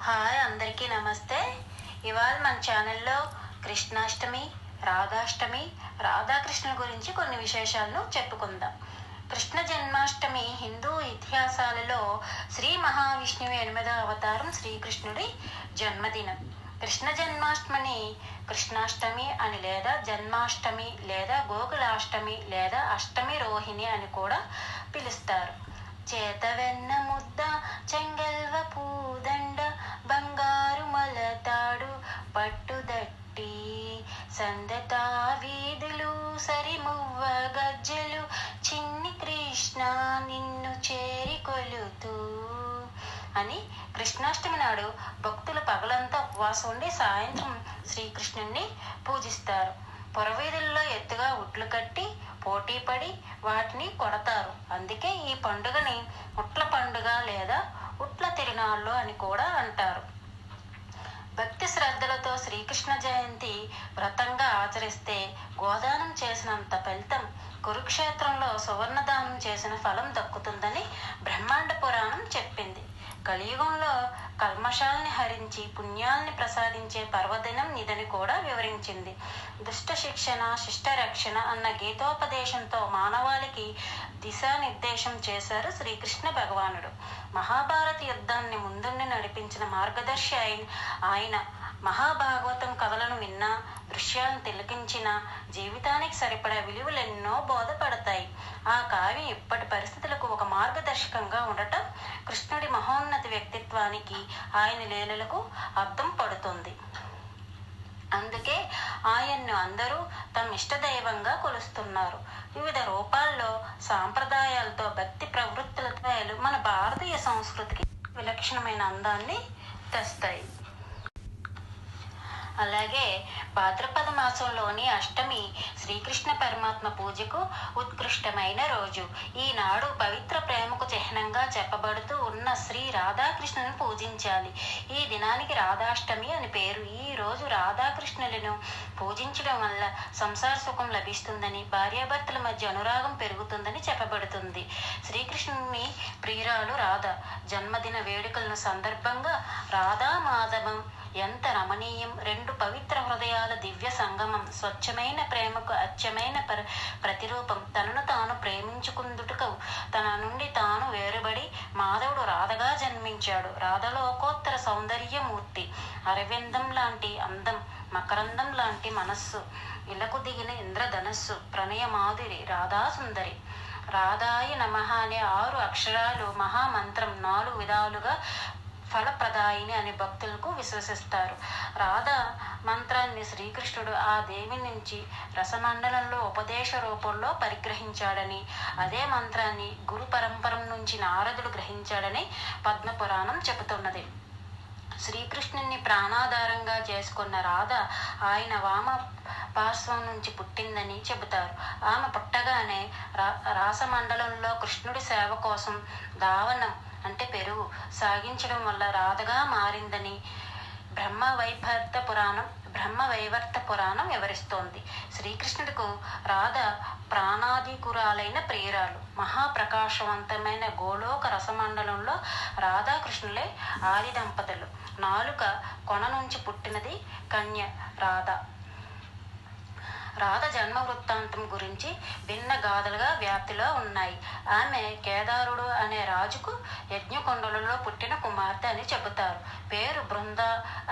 Hi, అందరికీ నమస్తే. ఇవాళ మన ఛానల్లో కృష్ణాష్టమి, రాధాష్టమి, రాధాకృష్ణుల గురించి కొన్ని విశేషాలను చెప్పుకుందాం. కృష్ణ జన్మాష్టమి హిందూ ఇతిహాసాలలో శ్రీ మహావిష్ణువు 8వ అవతారం శ్రీకృష్ణుడి జన్మదినం. కృష్ణ జన్మాష్టమిని కృష్ణాష్టమి అని లేదా జన్మాష్టమి లేదా గోకులాష్టమి లేదా అష్టమి రోహిణి అని కూడా పిలుస్తారు. చేతవెన్న ముద్ద, చెంగల్వ పూదండ, బంగారు మలతాడు పట్టుదట్టి, సందతా వీధులు సరిమువ్వ గజ్జెలు, చిన్ని కృష్ణ నిన్ను చేరి కొలుతూ అని కృష్ణాష్టమి నాడు భక్తులు పగలంతా ఉపవాసం ఉండి సాయంత్రం శ్రీకృష్ణుణ్ణి పూజిస్తారు. పురవీధుల్లో ఎత్తుగా ఉట్లు కట్టి పోటీ పడి వాటిని కొడతారు. అందుకే ఈ పండుగని ఉట్ల పండుగ లేదా ఉట్ల తిరునాళ్ళు అని కూడా అంటారు. భక్తి శ్రద్ధలతో శ్రీకృష్ణ జయంతి వ్రతంగా ఆచరిస్తే గోదానం చేసినంత ఫలితం, కురుక్షేత్రంలో సువర్ణదానం చేసిన ఫలం దక్కుతుందని బ్రహ్మాండ పురాణం చెప్పింది. కలియుగంలో కల్మషాల్ని హరించి పుణ్యాల్ని ప్రసాదించే పర్వదినం ఇదని కూడా వివరించింది. దుష్ట శిక్షణ, శిష్ట రక్షణ అన్న గీతోపదేశంతో మానవాళికి దిశానిర్దేశం చేశారు శ్రీకృష్ణ భగవానుడు. మహాభారత యుద్ధాన్ని ముందుండి నడిపించిన మార్గదర్శి ఆయన మహాభాగవతం కథలను విన్నా, దృశ్యాలను తిలకించిన జీవితానికి సరిపడా విలువలెన్నో బోధపడతాయి. ఆ కావ్యం ఇప్పటి పరిస్థితులకు ఒక మార్గదర్శకంగా ఉండటం కృష్ణుడి మహోన్నత వ్యక్తిత్వానికి, ఆయన లీలలకు అర్థం పడుతుంది. అందుకే ఆయన్ను అందరూ తమ ఇష్టదైవంగా కొలుస్తున్నారు. వివిధ రూపాల్లో సాంప్రదాయాలతో భక్తి ప్రవృత్తులతో మన భారతీయ సంస్కృతికి విలక్షణమైన అందాన్ని తెస్తాయి. అలాగే భాద్రపద మాసంలోని అష్టమి శ్రీకృష్ణ పరమాత్మ పూజకు ఉత్కృష్టమైన రోజు. ఈనాడు పవిత్ర ప్రేమకు చిహ్నంగా చెప్పబడుతూ ఉన్న శ్రీ రాధాకృష్ణులను పూజించాలి. ఈ దినానికి రాధాష్టమి అని పేరు. ఈ రోజు రాధాకృష్ణులను పూజించడం వల్ల సంసార సుఖం లభిస్తుందని, భార్యాభర్తల మధ్య అనురాగం పెరుగుతుందని చెప్పబడుతుంది. శ్రీకృష్ణుని ప్రియురాలు రాధ జన్మదిన వేడుకలను సందర్భంగా రాధా మాధవం ఎంత రమణీయం. రెండు పవిత్ర హృదయాల దివ్య సంగమం, స్వచ్ఛమైన ప్రేమకు అచ్చమైన ప్రతిరూపం. తనను తాను ప్రేమించుకుందుటకు తన నుండి తాను వేరుబడి మాధవుడు రాధగా జన్మించాడు. రాధలోకోత్తర సౌందర్యమూర్తి, అరవిందం లాంటి అందం, మకరందం లాంటి మనస్సు, ఇలకు దిగిన ఇంద్రధనస్సు, ప్రణయ మాధురి రాధాసుందరి. రాధాయ నమః అనే 6 అక్షరాలు మహామంత్రం 4 విధాలుగా ఫలప్రదాయిని అని భక్తులకు విశ్వసిస్తారు. రాధా మంత్రాన్ని శ్రీకృష్ణుడు ఆ దేవి నుంచి రసమండలంలో ఉపదేశ రూపంలో పరిగ్రహించాడని, అదే మంత్రాన్ని గురు పరంపరం నుంచి నారదుడు గ్రహించాడని పద్మపురాణం చెబుతున్నది. శ్రీకృష్ణుని ప్రాణాధారంగా చేసుకున్న రాధ ఆయన వామ పార్శ్వం నుంచి పుట్టిందని చెబుతారు. ఆమె పుట్టగానే రాసమండలంలో కృష్ణుడి సేవ కోసం దావనం అంటే పెరుగు సాగించడం వల్ల రాధగా మారిందని బ్రహ్మవైవర్త పురాణం వివరిస్తోంది. శ్రీకృష్ణుడికు రాధ ప్రాణాధికురాలైన ప్రియురాలు. మహాప్రకాశవంతమైన గోలోక రసమండలంలో రాధాకృష్ణులే ఆది దంపతులు. నాలుక కొన నుంచి పుట్టినది కన్య రాధ. రాధ జన్మ వృత్తాంతం గురించి భిన్న గాథలుగా వ్యాప్తిలో ఉన్నాయి. ఆమె కేదారుడు అనే రాజుకు యజ్ఞకొండలలో పుట్టిన కుమార్తె అని చెబుతారు. పేరు బృంద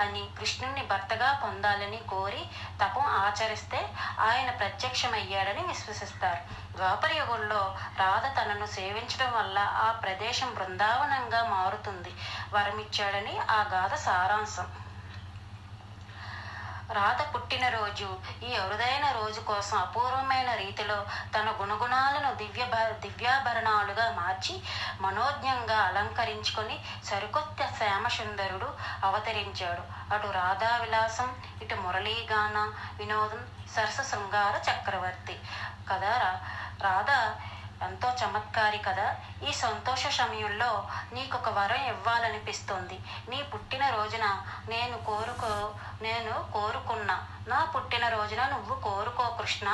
అని. కృష్ణుణ్ణి భర్తగా పొందాలని కోరి తపం ఆచరిస్తే ఆయన ప్రత్యక్షమయ్యాడని విశ్వసిస్తారు. ద్వాపర యుగంలో రాధ తనను సేవించడం వల్ల ఆ ప్రదేశం బృందావనంగా మారుతుంది వరమిచ్చాడని ఆ గాథ సారాంశం. రాధ పుట్టినరోజు ఈ అరుదైన రోజు కోసం అపూర్వమైన రీతిలో తన గుణగుణాలను దివ్యాభరణాలుగా మార్చి మనోజ్ఞంగా అలంకరించుకొని సరికొత్త శ్యామసుందరుడు అవతరించాడు. అటు రాధా విలాసం, ఇటు మురళీగాన వినోదం, సరస శృంగార చక్రవర్తి కదా. రాధ ఎంతో చమత్కారి కదా. ఈ సంతోష సమయంలో నీకొక వరం ఇవ్వాలనిపిస్తోంది. నీ పుట్టిన రోజున నేను కోరుకున్నా. నా పుట్టిన రోజున నువ్వు కోరుకో కృష్ణ.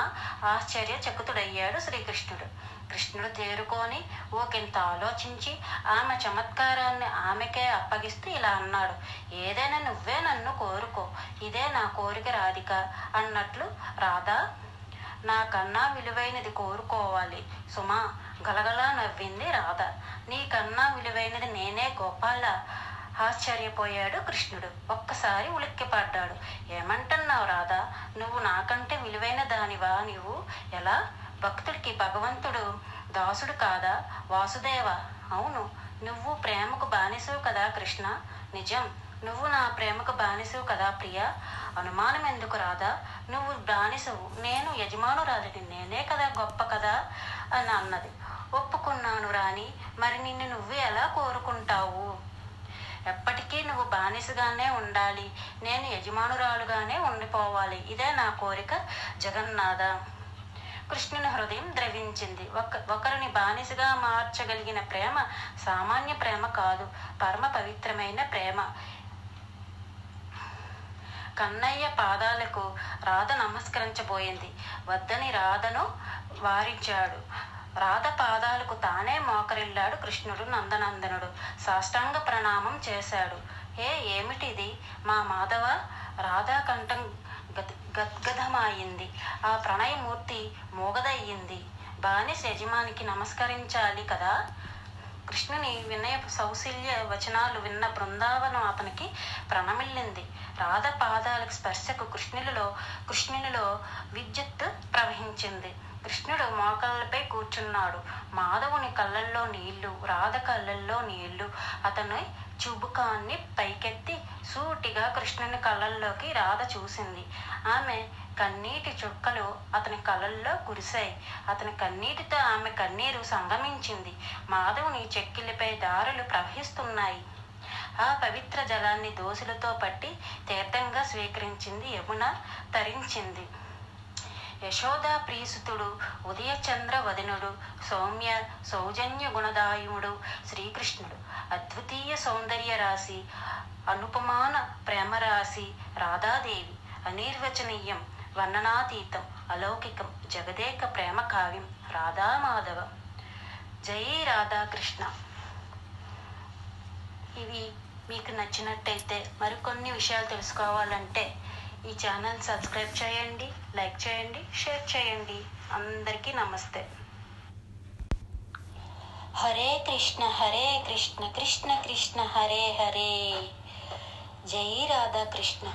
ఆశ్చర్యచకితుడయ్యాడు శ్రీకృష్ణుడు. కృష్ణుడు తేరుకొని ఓకింత ఆలోచించి ఆమె చమత్కారాన్ని ఆమెకే అప్పగిస్తూ ఇలా అన్నాడు. ఏదైనా నువ్వే నన్ను కోరుకో, ఇదే నా కోరిక రాధిక అన్నట్లు. రాధా, నాకన్నా విలువైనది కోరుకోవాలి సుమా, గలగలా నవ్వింది రాధ. నీకన్నా విలువైనది నేనే గోపాల. ఆశ్చర్యపోయాడు కృష్ణుడు. ఒక్కసారి ఉలిక్కిపడ్డాడు. ఏమంటున్నావు రాధా? నువ్వు నాకంటే విలువైన దానివా? నువ్వు ఎలా? భక్తుడికి భగవంతుడు దాసుడు కాదా? వాసుదేవ, అవును, నువ్వు ప్రేమకు బానిసవు కదా కృష్ణ. నిజం, నువ్వు నా ప్రేమకు బానిసవు కదా ప్రియ. అనుమానం ఎందుకు రాధా? నువ్వు బానిసవు, నేను యజమానురాలిని, నేనే కదా గొప్ప కదా అని అన్నది. ఒప్పుకున్నాను రాణి, మరి నిన్ను నువ్వు ఎలా కోరుకుంటావు? ఎప్పటికీ నువ్వు బానిసగానే ఉండాలి, నేను యజమానురాలుగానే ఉండిపోవాలి, ఇదే నా కోరిక జగన్నాథ. కృష్ణుని హృదయం ద్రవించింది. ఒకరిని బానిసగా మార్చగలిగిన ప్రేమ సామాన్య ప్రేమ కాదు, పరమ పవిత్రమైన ప్రేమ. కన్నయ్య పాదాలకు రాధ నమస్కరించబోయింది. వద్దని రాధను వారించాడు. రాధ పాదాలకు తానే మోకరిల్లాడు కృష్ణుడు. నందనందనుడు సాష్టాంగ ప్రణామం చేశాడు. ఏమిటిది మా మాధవ? రాధా కంఠం గద్గదమాయింది. ఆ ప్రణయమూర్తి మూగదయ్యింది. బానిస యజమానికి నమస్కరించాలి కదా. కృష్ణుని వినయ సౌశల్య వచనాలు విన్న బృందావనం అతనికి ప్రణమిల్లింది. రాధ పాదాలకు స్పర్శకు కృష్ణునిలో విద్యుత్ ప్రవహించింది. కృష్ణుడు మోకాళ్ళపై కూర్చున్నాడు. మాధవుని కళ్ళల్లో నీళ్లు, రాధ కళ్ళల్లో నీళ్లు. అతని చుబుకాన్ని పైకెత్తి సూటిగా కృష్ణుని కళ్ళల్లోకి రాధ చూసింది. ఆమె కన్నీటి చుక్కలు అతని కళ్ళల్లో కురిశాయి. అతని కన్నీటితో ఆమె కన్నీరు సంగమించింది. మాధవుని చెక్కిలిపై దారులు ప్రవహిస్తున్నాయి. ఆ పవిత్ర జలాన్ని దోసులతో పట్టి తీర్థంగా స్వీకరించింది. యమున తరించింది. యశోదా ప్రియసుతుడు, ఉదయచంద్ర వదనుడు, సౌమ్య సౌజన్య గుణదాయుడు శ్రీకృష్ణుడు. అద్వితీయ సౌందర్య రాశి, అనుపమాన ప్రేమరాశి రాధాదేవి. అనిర్వచనీయం, వర్ణనాతీతం, అలౌకికం, జగదేక ప్రేమ కావ్యం రాధామాధవ. జై రాధాకృష్ణ. ఇవి మీకు నచ్చినట్టయితే మరికొన్ని విషయాలు తెలుసుకోవాలంటే ఈ ఛానల్ సబ్స్క్రైబ్ చేయండి, లైక్ చేయండి, షేర్ చేయండి. అందరికీ నమస్తే. హరే కృష్ణ హరే కృష్ణ కృష్ణ కృష్ణ హరే హరే. జై రాధాకృష్ణ.